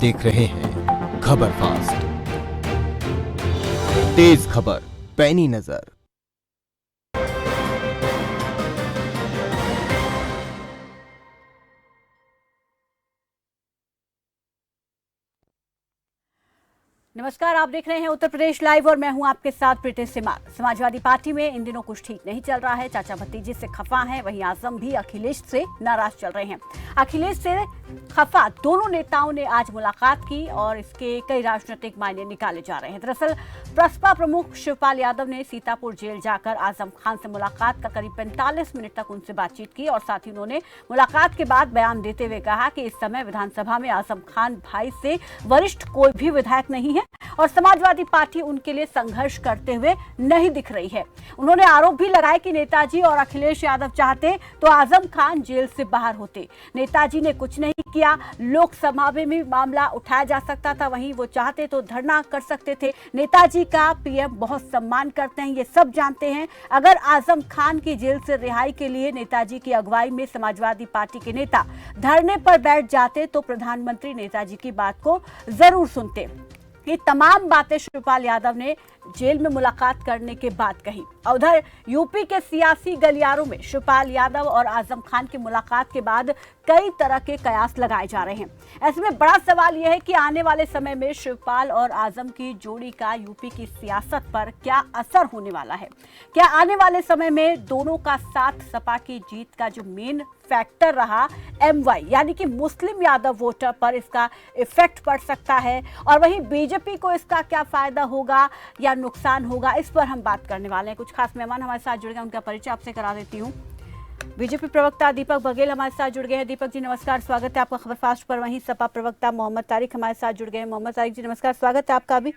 देख रहे हैं खबर फास्ट, तेज खबर, पैनी नजर। नमस्कार, आप देख रहे हैं उत्तर प्रदेश लाइव और मैं हूं आपके साथ प्रीति सिमार। समाजवादी पार्टी में इन दिनों कुछ ठीक नहीं चल रहा है। चाचा भतीजे से खफा हैं, वहीं आजम भी अखिलेश से नाराज चल रहे हैं। अखिलेश से खफा दोनों नेताओं ने आज मुलाकात की और इसके कई राजनीतिक मायने निकाले जा रहे हैं। दरअसल बसपा प्रमुख शिवपाल यादव ने सीतापुर जेल जाकर आजम खान से मुलाकात का करीब 45 मिनट तक उनसे बातचीत की और साथ ही उन्होंने मुलाकात के बाद बयान देते हुए कहा कि इस समय विधानसभा में आजम खान भाई से वरिष्ठ कोई भी विधायक नहीं है और समाजवादी पार्टी उनके लिए संघर्ष करते हुए नहीं दिख रही है। उन्होंने आरोप भी लगाया कि नेताजी और अखिलेश यादव चाहते तो आजम खान जेल से बाहर होते। नेताजी ने कुछ नहीं किया, लोकसभा में भी मामला उठाया जा सकता था, वहीं वो चाहते तो धरना कर सकते थे। नेताजी का पीएम बहुत सम्मान करते हैं, ये सब जानते हैं। अगर आजम खान की जेल से रिहाई के लिए नेताजी की अगुवाई में समाजवादी पार्टी के नेता धरने पर बैठ जाते तो प्रधानमंत्री नेताजी की बात को जरूर सुनते। ये तमाम बातें शिवपाल यादव ने जेल में मुलाकात करने के बाद कही। उधर यूपी के सियासी गलियारों में शिवपाल यादव और आजम खान की मुलाकात के बाद कई तरह के कयास लगाए जा रहे हैं। ऐसे में बड़ा सवाल यह है कि आने वाले समय में शिवपाल और आजम की जोड़ी का यूपी की सियासत पर क्या असर होने वाला है। क्या आने वाले समय में दोनों का साथ सपा की जीत का जो मेन फैक्टर रहा एमवाई यानी कि मुस्लिम यादव वोटर पर इसका इफेक्ट पड़ सकता है और वहीं बीजेपी को इसका क्या फायदा होगा या नुकसान होगा, इस पर हम बात करने वाले हैं। कुछ खास मेहमान हमारे साथ जुड़ गए, उनका परिचय आपसे करा देती हूँ। बीजेपी प्रवक्ता दीपक बघेल हमारे साथ जुड़ गए हैं। दीपक जी नमस्कार, स्वागत है आपका खबर फास्ट पर। वहीं सपा प्रवक्ता मोहम्मद तारिक हमारे साथ जुड़ गए हैं। मोहम्मद तारिक जी नमस्कार, स्वागत है आपका भी।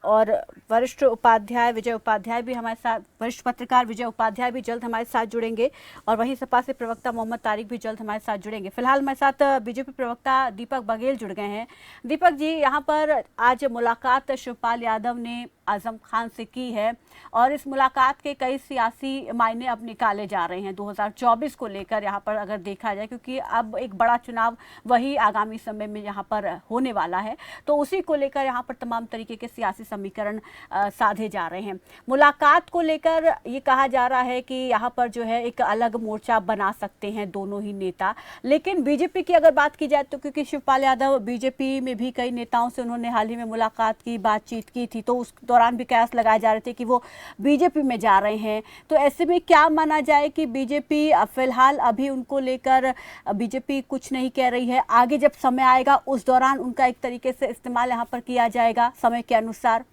और वरिष्ठ उपाध्याय विजय उपाध्याय भी हमारे साथ, वरिष्ठ पत्रकार विजय उपाध्याय भी जल्द हमारे साथ जुड़ेंगे और वहीं सपा से प्रवक्ता मोहम्मद तारिक भी जल्द हमारे साथ जुड़ेंगे। फिलहाल हमारे साथ बीजेपी प्रवक्ता दीपक बघेल जुड़ गए हैं। दीपक जी, यहाँ पर आज मुलाकात शिवपाल यादव ने आजम खान से की है और इस मुलाकात के कई सियासी मायने अब निकाले जा रहे हैं 2024 को लेकर यहाँ पर अगर देखा जाए, क्योंकि अब एक बड़ा चुनाव वही आगामी समय में यहाँ पर होने वाला है, तो उसी को लेकर यहाँ पर तमाम तरीके के सियासी समीकरण साधे जा रहे हैं। मुलाकात को लेकर ये कहा जा रहा है कि यहाँ पर जो है एक अलग मोर्चा बना सकते हैं दोनों ही नेता, लेकिन बीजेपी की अगर बात की जाए तो क्योंकि शिवपाल यादव बीजेपी में भी कई नेताओं से उन्होंने हाल ही में मुलाकात की, बातचीत की थी, तो उस दौरान भी कयास लगाए जा रहे थे कि वो बीजेपी में जा रहे हैं। तो ऐसे में क्या माना जाए कि बीजेपी फिलहाल अभी उनको लेकर बीजेपी कुछ नहीं कह रही है, आगे जब समय आएगा उस दौरान उनका एक तरीके से इस्तेमाल यहाँ पर किया जाएगा समय के अनुसार।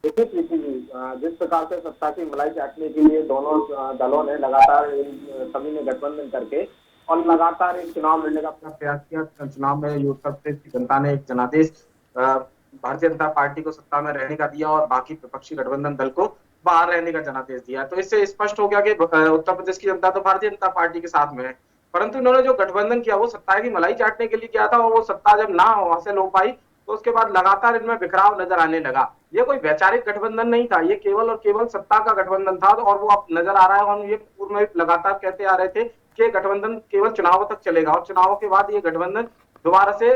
देखिए प्रीति जी, जिस प्रकार से सत्ता की मलाई चाटने के लिए दोनों दलों ने लगातार सभी ने गठबंधन करके और लगातार एक चुनाव लड़ने का अपना प्रयास किया। चुनाव में उत्तर प्रदेश की जनता ने एक जनादेश भारतीय जनता पार्टी को सत्ता में रहने का दिया और बाकी विपक्षी गठबंधन दल को बाहर रहने का जनादेश दिया। तो इससे स्पष्ट हो गया कि उत्तर प्रदेश की जनता तो भारतीय जनता पार्टी के साथ में है, परंतु इन्होंने जो गठबंधन किया वो सत्ता की मलाई चाटने के लिए किया था और वो सत्ता जब ना हासिल हो पाई तो उसके बाद लगातार इनमें बिखराव नजर आने लगा। ये कोई वैचारिक गठबंधन नहीं था, ये केवल और केवल सत्ता का गठबंधन था और वो अब नजर आ रहा है। हम ये पूर्व में लगातार कहते आ रहे थे कि गठबंधन केवल चुनावों तक चलेगा और चुनावों के बाद ये गठबंधन दोबारा से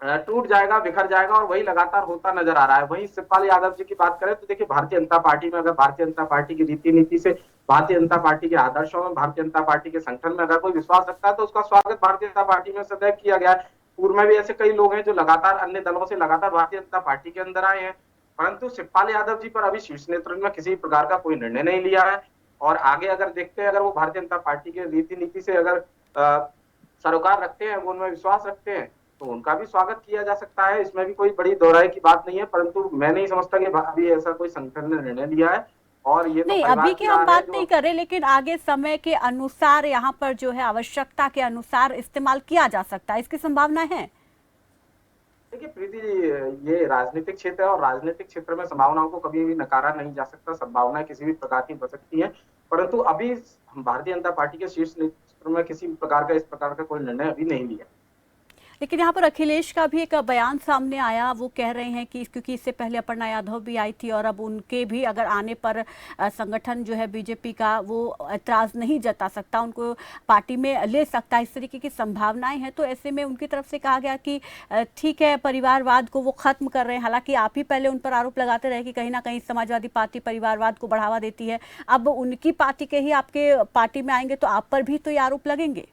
टूट जाएगा, बिखर जाएगा और वही लगातार होता नजर आ रहा है। वहीं शिवपाल यादव जी की बात करें तो देखिए, भारतीय जनता पार्टी में अगर भारतीय जनता पार्टी की रीति नीति से, भारतीय जनता पार्टी के आदर्शों में, भारतीय जनता पार्टी के संगठन में अगर कोई विश्वास रखता है तो उसका स्वागत भारतीय जनता पार्टी में सदैव किया गया है। पूर्व में भी ऐसे कई लोग हैं जो लगातार अन्य दलों से लगातार भारतीय जनता पार्टी के अंदर आए हैं, परंतु शिवपाल यादव जी पर अभी शीर्ष नेतृत्व में किसी प्रकार का कोई निर्णय नहीं लिया है। और आगे अगर देखते हैं, अगर वो भारतीय जनता पार्टी के रीति नीति से अगर सरोकार रखते हैं, वो उनमें विश्वास रखते हैं, तो उनका भी स्वागत किया जा सकता है। इसमें भी कोई बड़ी दोहराई की बात नहीं है, परंतु मैं नहीं समझता कि अभी ऐसा कोई संगठन ने निर्णय लिया है। और ये नहीं, तो अभी की हम बात नहीं कर रहे, लेकिन आगे समय के अनुसार यहाँ पर जो है आवश्यकता के अनुसार इस्तेमाल किया जा सकता है, इसकी संभावना है। देखिए प्रीति जी, ये राजनीतिक क्षेत्र है और राजनीतिक क्षेत्र में संभावनाओं को कभी भी नकारा नहीं जा सकता। संभावनाएं किसी भी प्रकार की हो सकती हैं, परंतु अभी भारतीय जनता पार्टी के शीर्ष नेतृत्व में किसी प्रकार का इस प्रकार का कोई निर्णय अभी नहीं लिया। लेकिन यहाँ पर अखिलेश का भी एक बयान सामने आया, वो कह रहे हैं कि क्योंकि इससे पहले अपर्णा यादव भी आई थी और अब उनके भी अगर आने पर संगठन जो है बीजेपी का वो एतराज नहीं जता सकता, उनको पार्टी में ले सकता है, इस तरीके की संभावनाएं हैं। तो ऐसे में उनकी तरफ से कहा गया कि ठीक है, परिवारवाद को वो खत्म कर रहे हैं। हालांकि आप ही पहले उन पर आरोप लगाते रहे कि कहीं ना कहीं समाजवादी पार्टी परिवारवाद को बढ़ावा देती है। अब उनकी पार्टी के ही आपके पार्टी में आएंगे तो आप पर भी तो ये आरोप लगेंगे।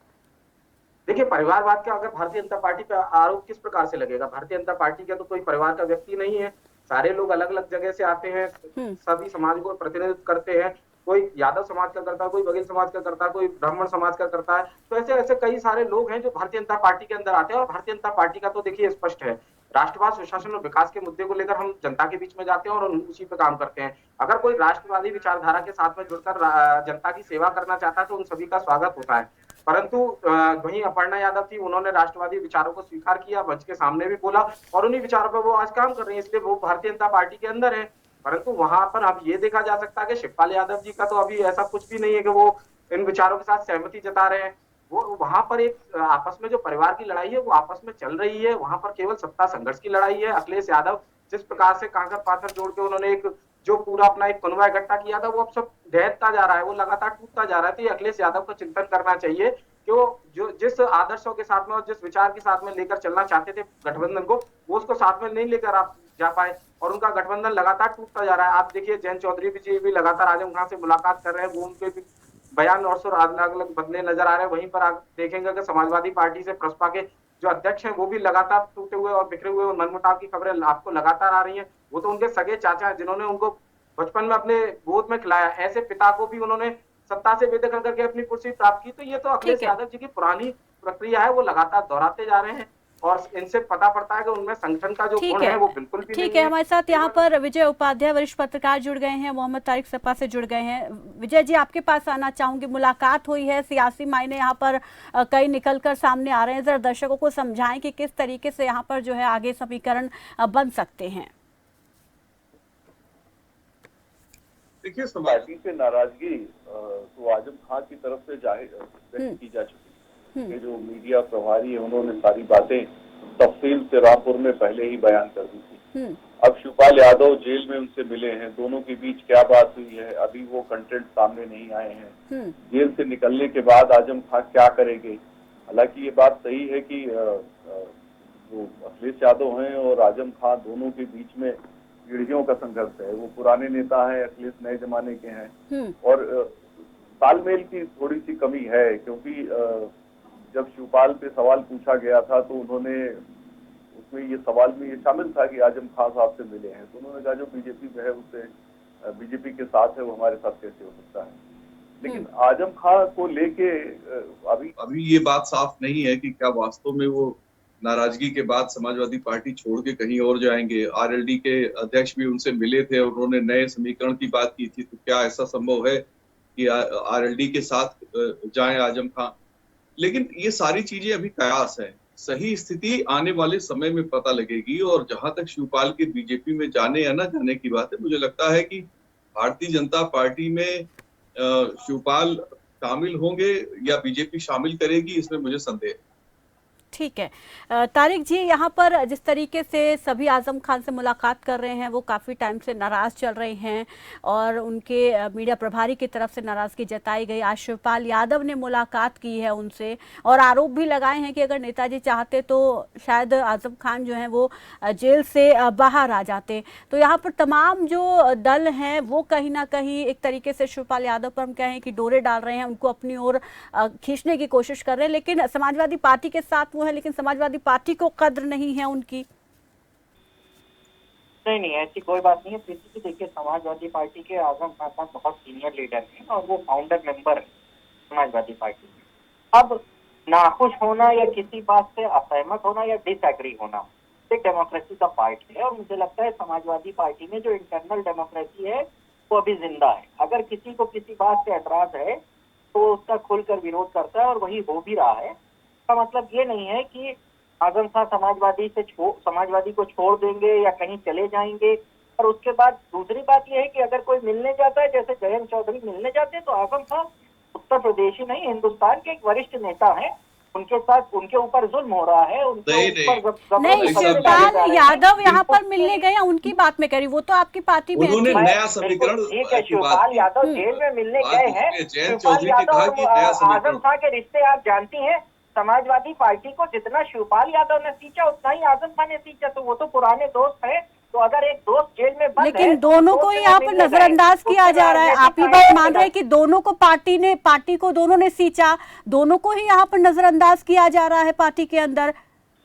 देखिए, परिवारवाद का अगर भारतीय जनता पार्टी पे आरोप किस प्रकार से लगेगा? भारतीय जनता पार्टी का तो कोई परिवार का व्यक्ति नहीं है। सारे लोग अलग अलग जगह से आते हैं, सभी समाज को प्रतिनिधित्व करते हैं। कोई यादव समाज का करता है, कोई बघेल समाज का करता है, कोई ब्राह्मण समाज का करता है। तो ऐसे ऐसे कई सारे लोग हैं जो भारतीय जनता पार्टी के अंदर आते हैं। और भारतीय जनता पार्टी का तो देखिए स्पष्ट है, राष्ट्रवाद, सुशासन और विकास के मुद्दे को लेकर हम जनता के बीच में जाते हैं और उसी पे काम करते हैं। अगर कोई राष्ट्रवादी विचारधारा के साथ में जुड़कर जनता की सेवा करना चाहता है तो उन सभी का स्वागत होता है। परंतु वहीं अपर्णा यादव थी, उन्होंने राष्ट्रवादी विचारों को स्वीकार किया, मंच के सामने भी बोला और उन्हीं विचारों पर वो आज काम कर रही है, इसलिए वो भारतीय जनता पार्टी के अंदर है। परंतु वहां पर अब ये देखा जा सकता है कि शिवपाल यादव जी का तो अभी ऐसा कुछ भी नहीं है कि वो इन विचारों के साथ सहमति जता रहे हैं। वो वहां पर एक आपस में जो परिवार की लड़ाई है वो आपस में चल रही है, वहां पर केवल सत्ता संघर्ष की लड़ाई है। अखिलेश यादव जिस प्रकार से कांकर पाथर जोड़ के उन्होंने एक जो पूरा अपना एक कनुआ इकट्ठा किया था, वो अब सब ढहता जा रहा है, वो लगातार टूटता जा रहा है। तो ये अखिलेश यादव को चिंतन करना चाहिए कि वो जो जिस आदर्शों के साथ में और जिस विचार के साथ में लेकर चलना चाहते थे गठबंधन को, वो उसको साथ में नहीं लेकर आप जा पाए और उनका गठबंधन लगातार टूटता जा रहा है। आप देखिए, जयंत चौधरी जी भी लगातार आजम खान से मुलाकात कर रहे हैं, वो उनके भी बयान और सुर अलग अलग बदले नजर आ रहे हैं। वहीं पर आप देखेंगे कि समाजवादी पार्टी से प्रसपा के जो अध्यक्ष हैं वो भी लगातार टूटे हुए और बिखरे हुए और मनमुटाव की खबरें आपको लगातार आ रही हैं। वो तो उनके सगे चाचा हैं जिन्होंने उनको बचपन में अपने गोद में खिलाया, ऐसे पिता को भी उन्होंने सत्ता से बेदखल करके अपनी कुर्सी प्राप्त की। तो ये तो अखिलेश यादव जी की पुरानी प्रक्रिया है, वो लगातार दोहराते जा रहे हैं और इनसे पता पड़ता है कि उनमें संगठन का जो गुण है वो बिल्कुल भी नहीं है। हमारे साथ यहाँ पर विजय उपाध्याय वरिष्ठ पत्रकार जुड़ गए हैं, मोहम्मद तारिक सपा से जुड़ गए हैं। विजय जी, आपके पास आना चाहूंगी। मुलाकात हुई है, सियासी मायने यहाँ पर कई निकलकर सामने आ रहे हैं। जरा दर्शकों को समझाएं कि किस तरीके से यहाँ पर जो है आगे समीकरण बन सकते हैं। देखिए, पार्टी से नाराजगी तो आजम खान की तरफ से जाहिर व्यक्त की जा चुकी है। ये जो मीडिया प्रभारी है उन्होंने सारी बातें तफसील से रामपुर में पहले ही बयान कर दी थी। अब शिवपाल यादव जेल में उनसे मिले हैं, दोनों के बीच क्या बात हुई है अभी वो कंटेंट सामने नहीं आए हैं। जेल से निकलने के बाद आजम खान क्या करेंगे? हालांकि ये बात सही है कि जो अखिलेश यादव हैं और आजम खान दोनों के बीच में पीढ़ियों का संघर्ष है। वो पुराने नेता हैं, अखिलेश नए जमाने के हैं और तालमेल की थोड़ी सी कमी है, क्योंकि जब शिवपाल पे सवाल पूछा गया था तो उन्होंने उसमें ये सवाल में ये शामिल था कि आजम खान साहब से मिले हैं, तो उन्होंने कहा जो बीजेपी में है उससे बीजेपी के साथ है वो हमारे साथ कैसे हो सकता है। लेकिन आजम खान को लेके अभी ये बात साफ नहीं है कि क्या वास्तव में वो नाराजगी के बाद समाजवादी पार्टी छोड़ के कहीं और जाएंगे। आरएलडी के अध्यक्ष भी उनसे मिले थे और उन्होंने नए समीकरण की बात की थी, तो क्या ऐसा संभव है कि आरएलडी के साथ जाएं आजम खान? लेकिन ये सारी चीजें अभी कयास है, सही स्थिति आने वाले समय में पता लगेगी। और जहां तक शिवपाल के बीजेपी में जाने या न जाने की बात है, मुझे लगता है कि भारतीय जनता पार्टी में शिवपाल शामिल होंगे या बीजेपी शामिल करेगी, इसमें मुझे संदेह है। ठीक है तारिक जी, यहाँ पर जिस तरीके से सभी आजम खान से मुलाकात कर रहे हैं वो काफ़ी टाइम से नाराज़ चल रहे हैं और उनके मीडिया प्रभारी की तरफ से नाराज़गी जताई गई। आज शिवपाल यादव ने मुलाकात की है उनसे और आरोप भी लगाए हैं कि अगर नेताजी चाहते तो शायद आजम खान जो हैं वो जेल से बाहर आ जाते। तो यहाँ पर तमाम जो दल हैं वो कहीं ना कहीं एक तरीके से शिवपाल यादव पर हम कहें कि डोरे डाल रहे हैं, उनको अपनी ओर खींचने की कोशिश कर रहे हैं। लेकिन समाजवादी पार्टी के साथ है, लेकिन समाजवादी पार्टी को कद्र नहीं है उनकी। नहीं, ऐसी कोई बात नहीं है प्रीति की। देखिए, समाजवादी पार्टी के आजम खान साहब बहुत सीनियर लीडर हैं और वो फाउंडर मेंबर है समाजवादी पार्टी में। अब नाखुश होना या किसी बात से असहमत होना या डिसएग्री होना एक डेमोक्रेसी का पार्ट है और मुझे लगता है समाजवादी पार्टी में जो इंटरनल डेमोक्रेसी है वो अभी जिंदा है। अगर किसी को किसी बात से एतराज है तो उसका खुलकर विरोध करता है और वही हो भी रहा है। का मतलब ये नहीं है कि आजम खान समाजवादी को छोड़ देंगे या कहीं चले जाएंगे। और उसके बाद दूसरी बात यह है कि अगर कोई मिलने जाता है, जैसे जयंत चौधरी मिलने जाते हैं, तो आजम खान उत्तर प्रदेश ही नहीं हिंदुस्तान के एक वरिष्ठ नेता हैं उनके साथ उनके ऊपर जुल्म हो रहा है, उनके नहीं, ऊपर नहीं, शिवपाल यादव यहाँ पर मिलने गए, उनकी बात में करी, वो तो आपकी पार्टी में है। उन्होंने ठीक है। नया समीकरण ठीक है, की बात शिवपाल की। यादव जेल में मिलने बात गए हैं। उसमें जयंत शिवपाल चौधरी ने यादव कहा कि नया और समीकरण। आजम खान के रिश्ते आप जानती हैं। समाजवादी पार्टी को जितना शिवपाल यादव ने सींचा उतना ही आजम खान ने सींचा, तो वो तो पुराने दोस्त है। तो अगर एक दोस्त जेल में बंद है, लेकिन दोनों को ही यहाँ पर नजरअंदाज किया जा रहा है। आप ये बात मान रहे हैं कि दोनों को पार्टी को दोनों ने सींचा, दोनों को ही यहाँ पर नजरअंदाज किया जा रहा है पार्टी के अंदर।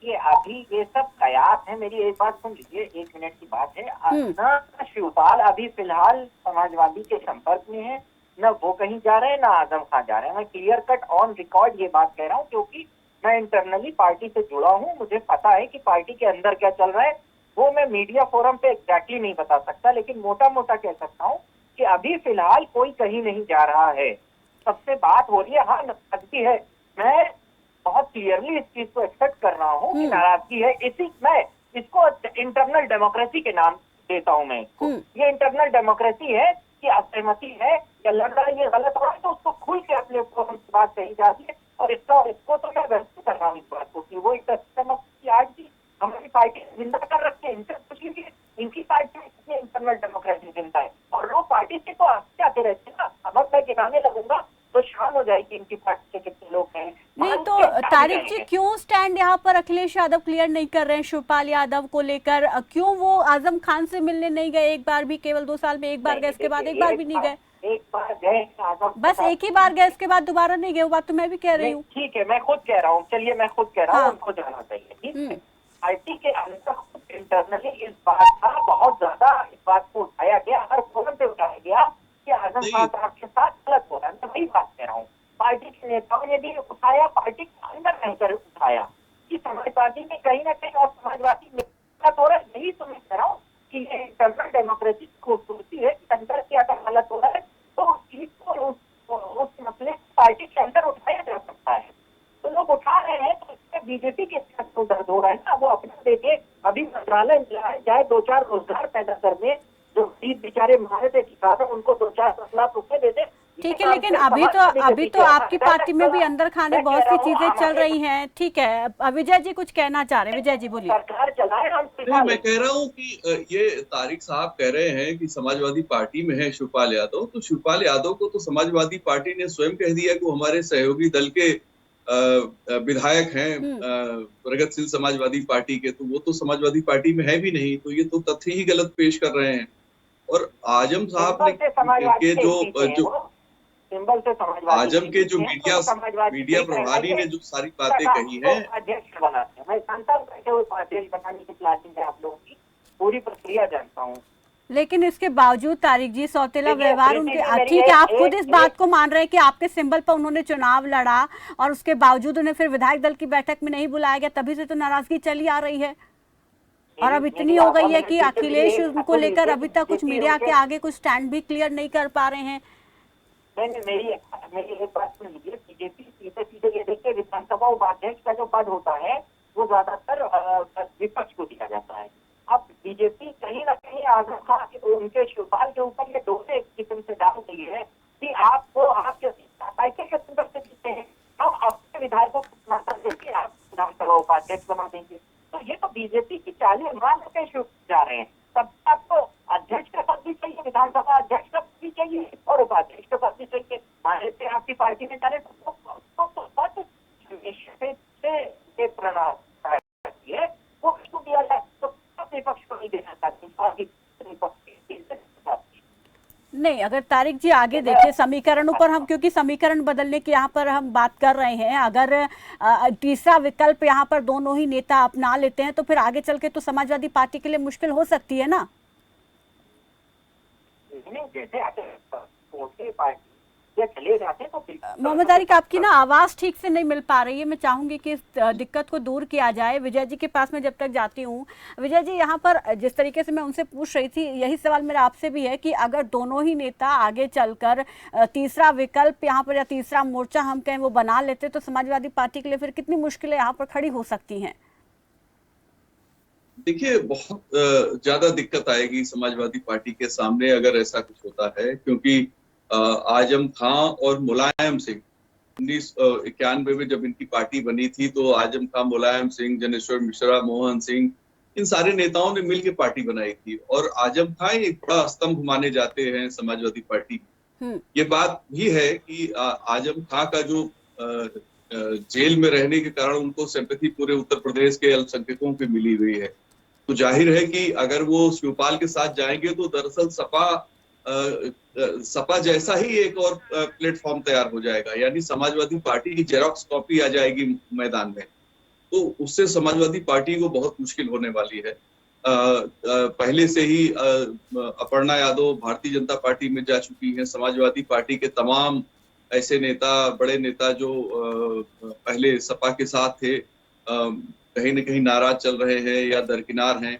ये अभी ये सब कयास है। मेरी एक बात सुन लीजिए, 1 मिनट की बात है ना। शिवपाल अभी फिलहाल समाजवादी के संपर्क में है, न वो कहीं जा रहे हैं, ना आजम खान जा रहे हैं। मैं क्लियर कट ऑन रिकॉर्ड ये बात कह रहा हूँ, क्योंकि मैं इंटरनली पार्टी से जुड़ा हूँ। मुझे पता है कि पार्टी के अंदर क्या चल रहा है। वो मैं मीडिया फोरम पे एग्जैक्टली नहीं बता सकता, लेकिन मोटा मोटा कह सकता हूँ कि अभी फिलहाल कोई कहीं नहीं जा रहा है। सबसे बात हो रही है, हाँ नाराजगी है। मैं बहुत क्लियरली इस चीज को एक्सेप्ट कर रहा हूँ कि नाराजगी है। मैं इसको इंटरनल डेमोक्रेसी के नाम देता हूँ। मैं इसको, ये इंटरनल डेमोक्रेसी है कि असहमति है या लड़ रहा है, ये गलत हो रहा है, तो उसको खुल के अपने फोरम से बात कही जाती है। और इसको तो मैं व्यक्त कर रहा हूँ इस बात को कि वो एक डेमोक्रेसी आज भी हमारी पार्टी जिंदा कर रखते हैं। इनसे पूछ लीजिए, इनकी पार्टी में कितनी इंटरनल डेमोक्रेसी जिंदा है। और लोग पार्टी से तो आते रहते हैं ना। अब मैं गिनाने लगूंगा तो शाम हो जाएगी इनकी पार्टी के कितने लोग हैं। नहीं तो तारिक जी, क्यों स्टैंड यहाँ पर अखिलेश यादव क्लियर नहीं कर रहे हैं शिवपाल यादव को लेकर? क्यों वो आजम खान से मिलने नहीं गए एक बार भी? केवल 2 साल में एक बार गए, इसके बाद एक बार भी नहीं गए। एक बार गए, बस एक ही बार गए, इसके बाद दोबारा नहीं गए। वो बात तो मैं भी कह रही हूँ। ठीक है, मैं खुद कह रहा हूँ। चलिए मैं खुद कह रहा हूँ, उनको जाना चाहिए। ठीक है, पार्टी के अंदर इंटरनली इस बात का बहुत ज्यादा इस बात को उठाया गया, हर फोरम पे उठाया गया कि आजम खान साहब के साथ गलत हो रहा है। मैं वही बात कह रहा हूँ। पार्टी के नेताओं ने भी उठाया, पार्टी के अंदर रहकर उठाया कि समाजवादी में कहीं ना कहीं और समाजवादी में गलत हो रहा है। यही तो मैं कह रहा हूँ कि ये इंटरनल डेमोक्रेसी की खूबसूरती है। अंदर से अगर गलत हो रहा है तो उस चीज को, उस मसले पार्टी के अंदर उठाया जा सकता है। तो लोग उठा रहे हैं, तो इसमें बीजेपी के साथ दर्द हो रहा है ना। वो अपना देखिए, अभी मंत्रालय जाए 2-4 रोजगार पैदा करने, जो बेचारे मारे थे ठिकाने, उनको 2-4 लाख रुपए दे दे। ठीक है, लेकिन अभी तो आपकी पार्टी में भी अंदर खाने बहुत सी चीजें चल रही हैं। ठीक है, विजय जी कुछ कहना चाह रहे हैं। विजय जी बोलिए। सरकार चलाए हम। मैं कह रहा हूँ कि ये तारिक साहब कह रहे हैं कि समाजवादी पार्टी में है शिवपाल यादव, तो शिवपाल यादव को तो समाजवादी पार्टी ने स्वयं कह दिया कि वो हमारे सहयोगी दल के विधायक हैं प्रगतिशील समाजवादी पार्टी के, तो वो तो समाजवादी पार्टी में है भी नहीं। तो ये तो तथ्य ही गलत पेश कर रहे हैं। और आजम साहब ने के जो सिंबल से समाजवादी, आजम के जो मीडिया प्रभारी ने जो सारी बातें कही हैं, अध्यक्ष बनाते हैं। मैं जानता हूँ कैसे वो अध्यक्ष बनाने की प्लानिंग है, आप लोगों की पूरी प्रक्रिया जानता हूँ। लेकिन इसके बावजूद तारिक जी, सौतेला व्यवहार उनके, ठीक है, आप खुद इस बात को मान रहे हैं कि आपके सिंबल पर उन्होंने चुनाव लड़ा और उसके बावजूद उन्हें फिर विधायक दल की बैठक में नहीं बुलाया गया, तभी से तो नाराजगी चली आ रही है। और अब इतनी हो गई है कि अखिलेश उनको लेकर अभी तक कुछ मीडिया के आगे कुछ स्टैंड भी क्लियर नहीं कर पा रहे हैं। मेरी एक बात सुन लीजिए। बीजेपी सीधे ये देखिए, विधानसभा उपाध्यक्ष का जो पद होता है वो ज्यादातर विपक्ष को दिया जाता है। अब बीजेपी कहीं ना कहीं आजम खान उनके शिवपाल के ऊपर ये डोरे एक किस्म से डाल गई है कि आपको आपके साइकिल के संदर्भ से जीते हैं, हम अपने विधायकों को देके आप विधानसभा उपाध्यक्ष बना देंगे। तो ये तो बीजेपी की चालें मान के शुरू जा रहे हैं। तब आपको अध्यक्ष का पद भी चाहिए, विधानसभा अध्यक्ष का पद भी चाहिए और उपाध्यक्ष का पद भी चाहिए। मान से आपकी पार्टी में चले तो पद प्रणाम वो किसको दिया जाए, तो विपक्ष को नहीं देना चाहती। नहीं, अगर तारिक जी आगे देखिए समीकरणों पर हम, क्योंकि समीकरण बदलने की यहाँ पर हम बात कर रहे हैं, अगर तीसरा विकल्प यहाँ पर दोनों ही नेता अपना लेते हैं तो फिर आगे चल के तो समाजवादी पार्टी के लिए मुश्किल हो सकती है ना। चले जाते तो मोहम्मद आरिफ, आपकी ना आवाज ठीक से नहीं मिल पा रही है। मैं चाहूंगी कि इस दिक्कत को दूर किया जाए। विजय जी के पास में जब तक जाती हूँ, विजय जी यहाँ पर जिस तरीके से मैं उनसे पूछ रही थी, यही सवाल मेरा आपसे भी है कि अगर दोनों ही नेता आगे चलकर तीसरा विकल्प यहाँ पर या तीसरा मोर्चा हम कहें वो बना लेते तो समाजवादी पार्टी के लिए फिर कितनी मुश्किलें यहाँ पर खड़ी हो सकती हैं? देखिए, बहुत ज्यादा दिक्कत आएगी समाजवादी पार्टी के सामने अगर ऐसा कुछ होता है, क्योंकि आजम खां और मुलायम सिंह 1991 में जब इनकी पार्टी बनी थी तो आजम खां, मुलायम सिंह, जनेश्वर मिश्रा, मोहन सिंह, इन सारे नेताओं ने मिलकर पार्टी बनाई थी और आजम खां एक बड़ा स्तंभ माने जाते हैं समाजवादी पार्टी। ये बात भी है कि आजम खां का जो जेल में रहने के कारण उनको सिंपैथी पूरे उत्तर प्रदेश के अल्पसंख्यकों की मिली हुई है। तो जाहिर है कि अगर वो शिवपाल के साथ जाएंगे तो दरअसल सपा जैसा ही एक और प्लेटफॉर्म तैयार हो जाएगा, यानी समाजवादी पार्टी की जेरॉक्स कॉपी आ जाएगी मैदान में। तो उससे समाजवादी पार्टी को बहुत मुश्किल होने वाली है। पहले से ही अपर्णा यादव भारतीय जनता पार्टी में जा चुकी हैं। समाजवादी पार्टी के तमाम ऐसे नेता, बड़े नेता जो पहले सपा के साथ थे, कहीं न कहीं नाराज चल रहे हैं या दरकिनार हैं।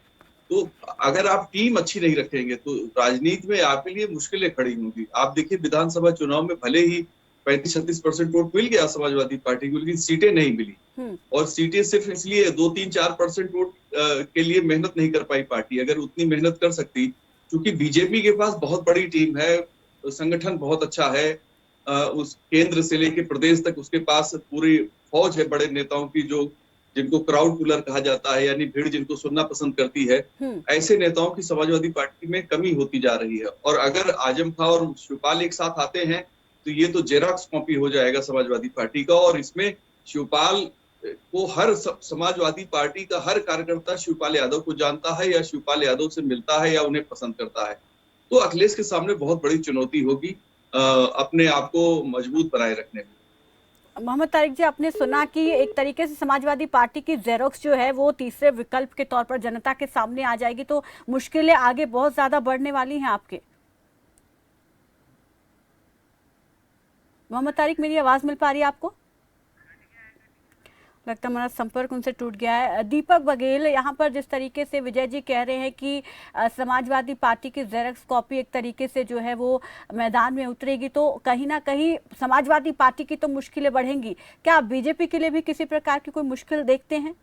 तो अगर आप टीम अच्छी नहीं रखेंगे तो राजनीति में आपके लिए मुश्किलें खड़ी होंगी। आप देखिए विधानसभा चुनाव में भले ही 35-36% वोट मिल गया समाजवादी पार्टी को, लेकिन सीटें नहीं मिली और सीटें सिर्फ इसलिए 2-3-4% वोट के लिए मेहनत नहीं कर पाई पार्टी। अगर उतनी मेहनत कर सकती, क्योंकि बीजेपी के पास बहुत बड़ी टीम है, संगठन बहुत अच्छा है, उस केंद्र से लेकर प्रदेश तक उसके पास पूरी फौज है बड़े नेताओं की, जो जिनको क्राउड पुलर कहा जाता है, यानी भीड़ जिनको सुनना पसंद करती है। ऐसे नेताओं की समाजवादी पार्टी में कमी होती जा रही है और अगर आजम खां और शिवपाल एक साथ आते हैं तो ये तो जेरॉक्स कॉपी हो जाएगा समाजवादी पार्टी का। और इसमें शिवपाल को हर समाजवादी पार्टी का हर कार्यकर्ता शिवपाल यादव को जानता है या शिवपाल यादव से मिलता है या उन्हें पसंद करता है। तो अखिलेश के सामने बहुत बड़ी चुनौती होगी अपने आप को मजबूत बनाए रखने में। मोहम्मद तारिक जी, आपने सुना कि एक तरीके से समाजवादी पार्टी की जेरोक्स जो है वो तीसरे विकल्प के तौर पर जनता के सामने आ जाएगी, तो मुश्किलें आगे बहुत ज्यादा बढ़ने वाली हैं आपके। मोहम्मद तारिक, मेरी आवाज मिल पा रही है आपको? लगता है हमारा संपर्क उनसे टूट गया है। दीपक बघेल, यहाँ पर जिस तरीके से विजय जी कह रहे हैं कि समाजवादी पार्टी की जेरॉक्स कॉपी एक तरीके से जो है वो मैदान में उतरेगी, तो कहीं ना कहीं समाजवादी पार्टी की तो मुश्किलें बढ़ेंगी। क्या आप बीजेपी के लिए भी किसी प्रकार की कोई मुश्किल देखते हैं?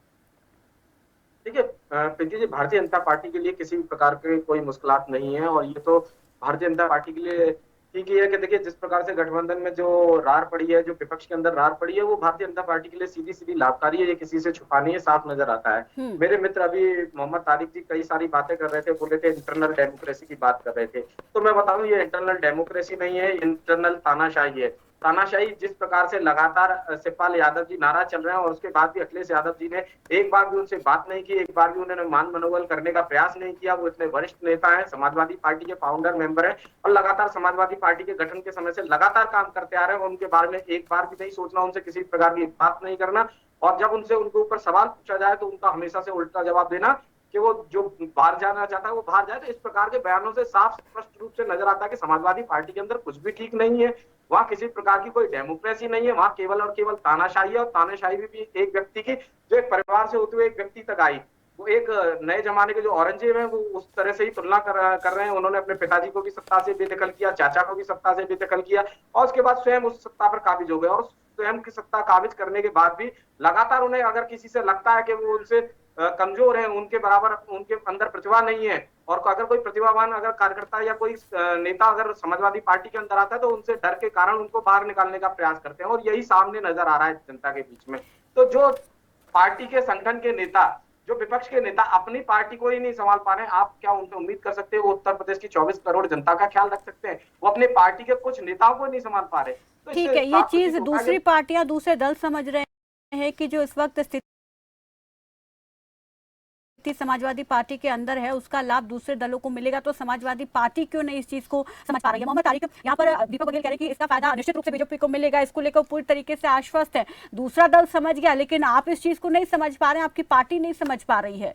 देखिए प्रीति जी, भारतीय जनता पार्टी के लिए किसी भी प्रकार के कोई मुश्किलात नहीं है और ये तो भारतीय जनता पार्टी के लिए ठीक है कि देखिए जिस प्रकार से गठबंधन में जो रार पड़ी है, जो विपक्ष के अंदर रार पड़ी है, वो भारतीय जनता पार्टी के लिए सीधी सीधी लाभकारी है। ये किसी से छुपा नहीं है, साफ नजर आता है। मेरे मित्र अभी मोहम्मद तारिक जी कई सारी बातें कर रहे थे, बोले थे इंटरनल डेमोक्रेसी की बात कर रहे थे। तो मैं बताऊं ये इंटरनल डेमोक्रेसी नहीं है, इंटरनल तानाशाही है। तानाशाही जिस प्रकार से लगातार शिवपाल यादव जी नाराज चल रहे हैं और उसके बाद भी अखिलेश यादव जी ने एक बार भी उनसे बात नहीं की, एक बार भी उन्होंने मान मनोबल करने का प्रयास नहीं किया। वो इतने वरिष्ठ नेता हैं, समाजवादी पार्टी के फाउंडर मेंबर हैं और लगातार समाजवादी पार्टी के गठन के समय से लगातार काम करते आ रहे हैं। उनके बारे में एक बार भी नहीं सोचना, उनसे किसी प्रकार की बात नहीं करना और जब उनसे उनके ऊपर सवाल पूछा जाए तो उनका हमेशा से उल्टा जवाब देना कि वो जो बाहर जाना चाहता है वो बाहर जाए। तो इस प्रकार के बयानों से साफ स्पष्ट रूप से नजर आता है कि समाजवादी पार्टी के अंदर कुछ भी ठीक नहीं है। वहां किसी प्रकार की कोई डेमोक्रेसी नहीं है, वहां केवल और केवल तानाशाही है। और तानाशाही भी एक व्यक्ति की जो एक परिवार से होते हुए एक व्यक्ति तक आई, वो एक नए जमाने के जो औरंगजेब है वो उस तरह से ही तुलना कर रहे हैं। उन्होंने अपने पिताजी को भी सत्ता से बेदखल किया, चाचा को भी सत्ता से बेदखल किया और उसके बाद स्वयं उस सत्ता पर काबिज हो गए। और स्वयं की सत्ता काबिज करने के बाद भी लगातार उन्हें अगर किसी से लगता है कि वो उनसे कमजोर है, उनके बराबर उनके अंदर प्रतिभा नहीं है और अगर कोई प्रतिभावान अगर कार्यकर्ता या कोई नेता अगर समाजवादी पार्टी के अंदर आता है तो उनसे डर के कारण उनको बाहर निकालने का प्रयास करते हैं और यही सामने नजर आ रहा है जनता के बीच में। तो जो पार्टी के संगठन के नेता, जो विपक्ष के नेता अपनी पार्टी को ही नहीं संभाल पा रहे हैं, आप क्या उनसे उम्मीद कर सकते हैं वो उत्तर प्रदेश की 24 करोड़ जनता का ख्याल रख सकते हैं? वो अपनी पार्टी के कुछ नेताओं को नहीं संभाल पा रहे। तो ठीक है, ये चीज दूसरी पार्टियां, दूसरे दल समझ रहे हैं कि जो इस वक्त स्थिति समाजवादी पार्टी के अंदर है उसका लाभ दूसरे दलों को मिलेगा, तो समाजवादी पार्टी क्यों नहीं इस चीज को समझ पा रही है? मोहम्मद तारिक, यहाँ पर दीपक बघेल कह रहे हैं कि इसका फायदा निश्चित रूप से बीजेपी को मिलेगा, इसको लेकर पूरी तरीके से आश्वस्त है। दूसरा दल समझ गया, लेकिन आप इस चीज को नहीं समझ पा रहे हैं, आपकी पार्टी नहीं समझ पा रही है।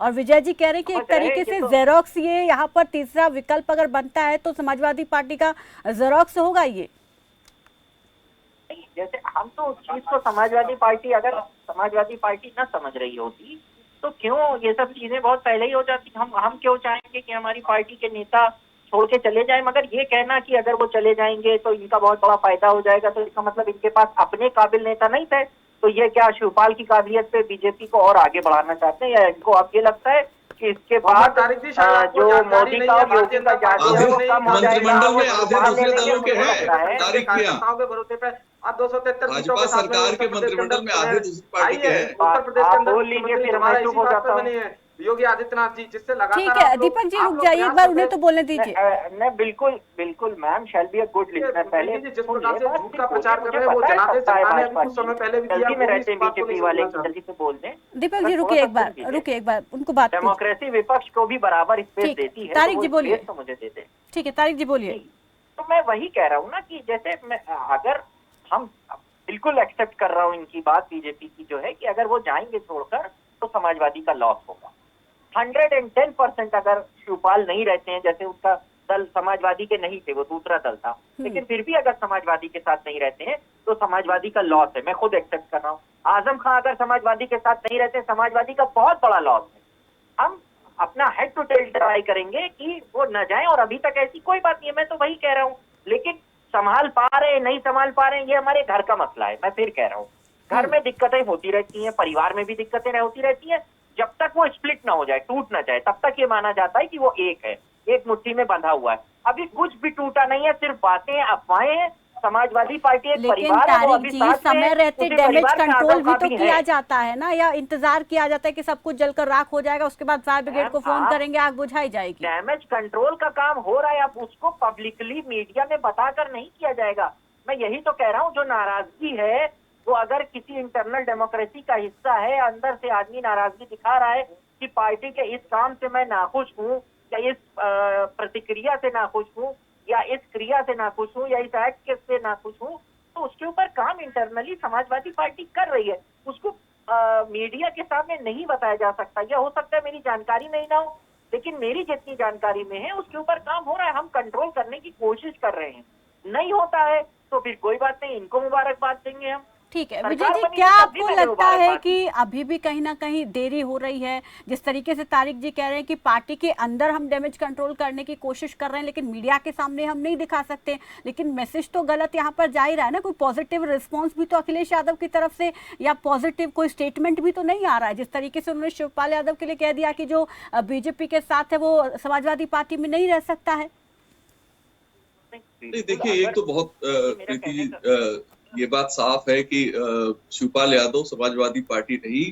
और विजय जी कह रहे हैं कि एक तरीके से जेरोक्स, ये यहाँ पर तीसरा विकल्प अगर बनता है तो समाजवादी पार्टी का जेरोक्स होगा। ये जैसे हम तो उस चीज को समाजवादी पार्टी, अगर समाजवादी पार्टी न समझ रही होती तो क्यों ये सब चीजें बहुत पहले ही हो जाती। हम क्यों चाहेंगे कि हमारी पार्टी के नेता छोड़ के चले जाएं? मगर ये कहना कि अगर वो चले जाएंगे तो इनका बहुत बड़ा फायदा हो जाएगा, तो इसका मतलब इनके पास अपने काबिल नेता नहीं थे। तो ये क्या शिवपाल की काबिलियत पे बीजेपी को और आगे बढ़ाना चाहते हैं या इनको अब ये लगता है कि इसके बाद जो मोदी का और योगी का जाति है वो कम हो जाएगा, मंत्रिमंडल वो में आधे संभाल दूसरे लेंगे, दलों के मुझे लगता है। हैं तारीख के यहाँ। के भरोसे पे आज 273 सीटों भाजपा के साथ में सरकार के उत्तर प्रदेश मंत्रिमंडल में आधे दूसरी पार्टी के हैं। उत्तर प्रदेश के आप अंदर बोल लीजिए, मुख्यमंत्री फिर मैं हमारा चुप इसी हो बात जाता पे हूँ। बने हैं योगी आदित्यनाथ जी, जिससे लगातार ठीक है दीपक जी रुक जाइए, एक बार उन्हें तो बोलने दीजिए। नहीं बिल्कुल ma'am shall be a good listener. पहले जिस प्रकार से झूठ का प्रचार कर रहे हैं वो जनादेश जनता ने अभी कुछ समय पहले भी दिया। जल्दी में रहते हैं बीजेपी वाले, जल्दी से बोल दें। दीपक जी रुकिए एक बार उनको बात कीजिए। डेमोक्रेसी विपक्ष को भी बराबर स्पेस ठीक, देती है, तारिक तो जी वो बोलिए। स्पेस तो मुझे देते। ठीक है तारिक जी बोलिए। तो मैं वही कह रहा हूँ ना कि जैसे अगर हम बिल्कुल एक्सेप्ट कर रहा हूँ इनकी बात बीजेपी की जो है कि अगर वो जाएंगे छोड़कर तो समाजवादी का लॉस होगा। 110% अगर शिवपाल नहीं रहते हैं, जैसे उसका दल समाजवादी के नहीं थे, वो दूसरा दल था, लेकिन फिर भी अगर समाजवादी के साथ नहीं रहते हैं तो समाजवादी का लॉस है, मैं खुद एक्सेप्ट कर रहा हूँ। आजम खान अगर समाजवादी के साथ नहीं रहते, समाजवादी का बहुत बड़ा लॉस है। हम अपना हेड टू टेल ट्राई करेंगे कि वो न जाए, और अभी तक ऐसी कोई बात नहीं है, मैं तो वही कह रहा हूँ। लेकिन संभाल पा रहे हैं नहीं संभाल पा रहे हैं, ये हमारे घर का मसला है। मैं फिर कह रहा हूँ, घर में दिक्कतें होती रहती हैं, परिवार में भी दिक्कतें होती रहती हैं। जब तक वो स्प्लिट ना हो जाए, टूट ना जाए, तब तक ये माना जाता है कि वो एक है, एक मुट्ठी में बंधा हुआ है। अभी कुछ भी टूटा नहीं है, सिर्फ बातें अफवाहें हैं। समाजवादी पार्टी एक लेकिन परिवार है, वो तारिक अभी जी साथ में समय रहते उसी डैमेज परिवार में कंट्रोल भी आजम तो खान किया है। जाता है ना, या इंतजार किया जाता है कि सब कुछ जलकर राख हो जाएगा, उसके बाद फायर ब्रिगेड को फोन करेंगे, आग बुझाई जाएगी। डैमेज कंट्रोल का काम हो रहा है, अब उसको पब्लिकली मीडिया में बताकर नहीं किया जाएगा। मैं यही तो कह रहा हूँ, जो नाराजगी है वो अगर किसी इंटरनल डेमोक्रेसी का हिस्सा है, अंदर से आदमी नाराजगी दिखा रहा है कि पार्टी के इस काम से मैं नाखुश हूँ, या इस प्रतिक्रिया से नाखुश हूँ, या इस क्रिया से नाखुश हूँ, या इस एक्ट से नाखुश हूँ, तो उसके ऊपर काम इंटरनली समाजवादी पार्टी कर रही है। उसको मीडिया के सामने नहीं बताया जा सकता। यह हो सकता है मेरी जानकारी में ही ना हो, लेकिन मेरी जितनी जानकारी में है उसके ऊपर काम हो रहा है। हम कंट्रोल करने की कोशिश कर रहे हैं, नहीं होता है तो फिर कोई बात नहीं, इनको मुबारकबाद देंगे हम। ठीक है विजय जी, क्या आपको लगता है कि अभी भी कहीं ना कहीं देरी हो रही है? जिस तरीके से तारिक जी कह रहे हैं कि पार्टी के अंदर हम डैमेज कंट्रोल करने की कोशिश कर रहे हैं, लेकिन मीडिया के सामने हम नहीं दिखा सकते, लेकिन मैसेज तो गलत यहाँ पर जा ही रहा है ना। कोई पॉजिटिव रिस्पॉन्स भी तो अखिलेश यादव की तरफ से, या पॉजिटिव कोई स्टेटमेंट भी तो नहीं आ रहा है। जिस तरीके से उन्होंने शिवपाल यादव के लिए कह दिया कि जो बीजेपी के साथ है वो समाजवादी पार्टी में नहीं रह सकता है। नहीं देखिए, एक तो बहुत प्रीति जी ये बात साफ है कि शिवपाल यादव समाजवादी पार्टी नहीं,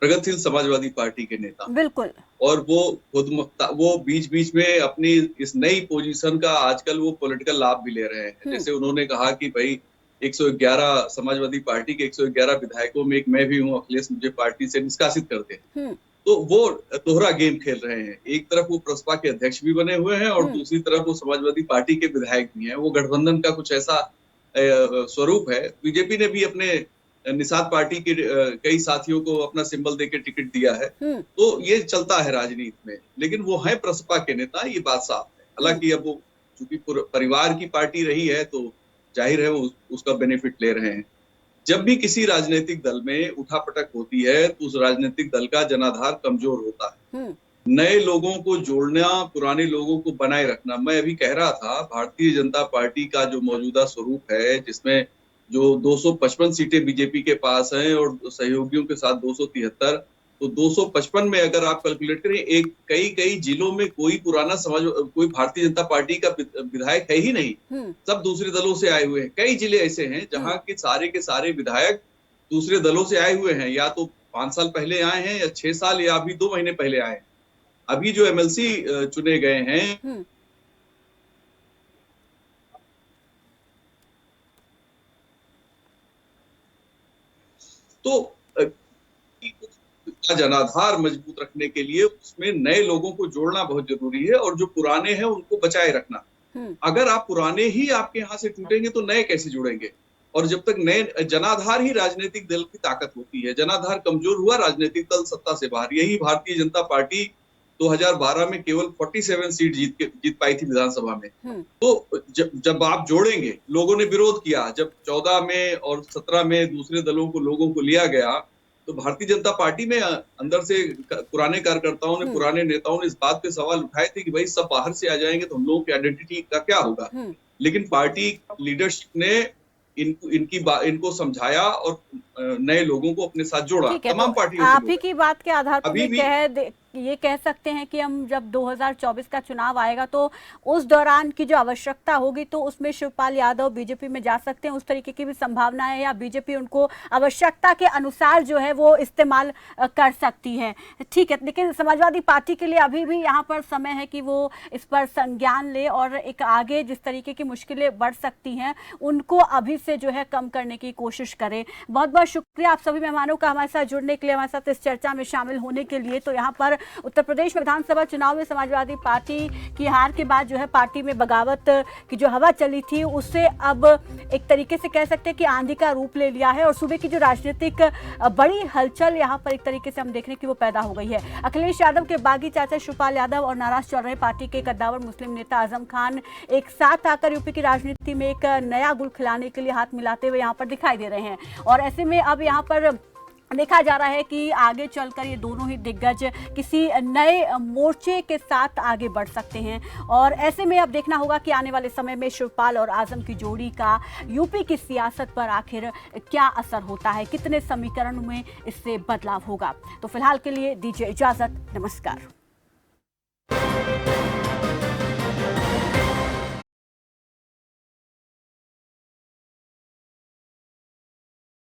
प्रगतिशील समाजवादी पार्टी के नेता बिल्कुल, और वो बीच बीच में अपनी इस नई पोजीशन का आजकल वो पॉलिटिकल लाभ भी ले रहे हैं। जैसे उन्होंने कहा कि भाई 111 समाजवादी पार्टी के 111 विधायकों में एक मैं भी हूँ, अखिलेश मुझे पार्टी से निष्कासित करते हैं। तो वो दोहरा गेम खेल रहे हैं। एक तरफ वो प्रसपा के अध्यक्ष भी बने हुए हैं और दूसरी तरफ वो समाजवादी पार्टी के विधायक भी हैं। वो गठबंधन का कुछ ऐसा स्वरूप है। बीजेपी ने भी अपने निषाद पार्टी के कई साथियों को अपना सिंबल देके टिकट दिया है, तो ये चलता है राजनीति में। लेकिन वो है प्रसपा के नेता, ये बात साफ है। हालांकि अब वो चूंकि परिवार की पार्टी रही है तो जाहिर है वो उसका बेनिफिट ले रहे हैं। जब भी किसी राजनीतिक दल में उठापटक होती है तो उस राजनीतिक दल का जनाधार कमजोर होता है। नए लोगों को जोड़ना, पुराने लोगों को बनाए रखना। मैं अभी कह रहा था, भारतीय जनता पार्टी का जो मौजूदा स्वरूप है, जिसमें जो 255 सीटें बीजेपी के पास हैं और सहयोगियों के साथ 273, तो 255 में अगर आप कैलकुलेट करें, कई जिलों में कोई कोई भारतीय जनता पार्टी का विधायक है ही नहीं, सब दूसरे दलों से आए हुए हैं। कई जिले ऐसे हैं जहां के सारे विधायक दूसरे दलों से आए हुए हैं, या तो 5 साल पहले आए हैं, या 6 साल, या अभी 2 महीने पहले आए हैं। अभी जो एमएलसी चुने गए हैं तो जनाधार मजबूत रखने के लिए उसमें नए लोगों को जोड़ना बहुत जरूरी है, और जो पुराने हैं उनको बचाए रखना। अगर आप पुराने ही आपके यहाँ से टूटेंगे तो नए कैसे जुड़ेंगे? और जब तक नए जनाधार ही राजनीतिक दल की ताकत होती है। जनाधार कमजोर हुआ, राजनीतिक दल सत्ता से बाहर। यही भारतीय जनता पार्टी 2012 में केवल 47 सीट जीत पाई थी विधानसभा में। तो जब आप जोड़ेंगे, लोगों ने विरोध किया, जब 14 में और 17 में दूसरे दलों को लोगों को लिया गया, तो भारतीय जनता पार्टी में अंदर से पुराने कार्यकर्ताओं ने, पुराने नेताओं ने इस बात पे सवाल उठाए थे कि भाई सब बाहर से आ जाएंगे तो हम लोगों की आइडेंटिटी का क्या होगा। लेकिन पार्टी लीडरशिप ने इनको समझाया और नए लोगों को अपने साथ जोड़ा। तमाम पार्टियों आप ही की बात के आधार पर ये कह सकते हैं कि हम जब 2024 का चुनाव आएगा तो उस दौरान की जो आवश्यकता होगी तो उसमें शिवपाल यादव बीजेपी में जा सकते हैं, उस तरीके की भी संभावना है, या बीजेपी उनको आवश्यकता के अनुसार जो है वो इस्तेमाल कर सकती है? ठीक है, लेकिन समाजवादी पार्टी के लिए अभी भी यहाँ पर समय है कि वो इस पर संज्ञान ले और एक आगे जिस तरीके की मुश्किलें बढ़ सकती हैं उनको अभी से जो है कम करने की कोशिश करें। बहुत बहुत शुक्रिया आप सभी मेहमानों का हमारे साथ जुड़ने के लिए, हमारे साथ इस चर्चा में शामिल होने के लिए। तो यहाँ पर उत्तर प्रदेश में विधानसभा चुनाव में समाजवादी पार्टी की हार के बाद जो है पार्टी में बगावत की जो हवा चली थी उससे अब एक तरीके से कह सकते हैं कि आंधी का रूप ले लिया है और सुबह की जो राजनीतिक बड़ी हलचल यहाँ पर एक तरीके से हम देख रहे हैं कि वो पैदा हो गई है। अखिलेश यादव के बागी चाचा शिवपाल यादव और नाराज चल रहे पार्टी के कद्दावर मुस्लिम नेता आजम खान एक साथ आकर यूपी की राजनीति में एक नया गुल खिलाने के लिए हाथ मिलाते हुए यहाँ पर दिखाई दे रहे हैं। और ऐसे में अब यहाँ पर देखा जा रहा है कि आगे चलकर ये दोनों ही दिग्गज किसी नए मोर्चे के साथ आगे बढ़ सकते हैं। और ऐसे में अब देखना होगा कि आने वाले समय में शिवपाल और आजम की जोड़ी का यूपी की सियासत पर आखिर क्या असर होता है, कितने समीकरणों में इससे बदलाव होगा। तो फिलहाल के लिए दीजिए इजाजत, नमस्कार।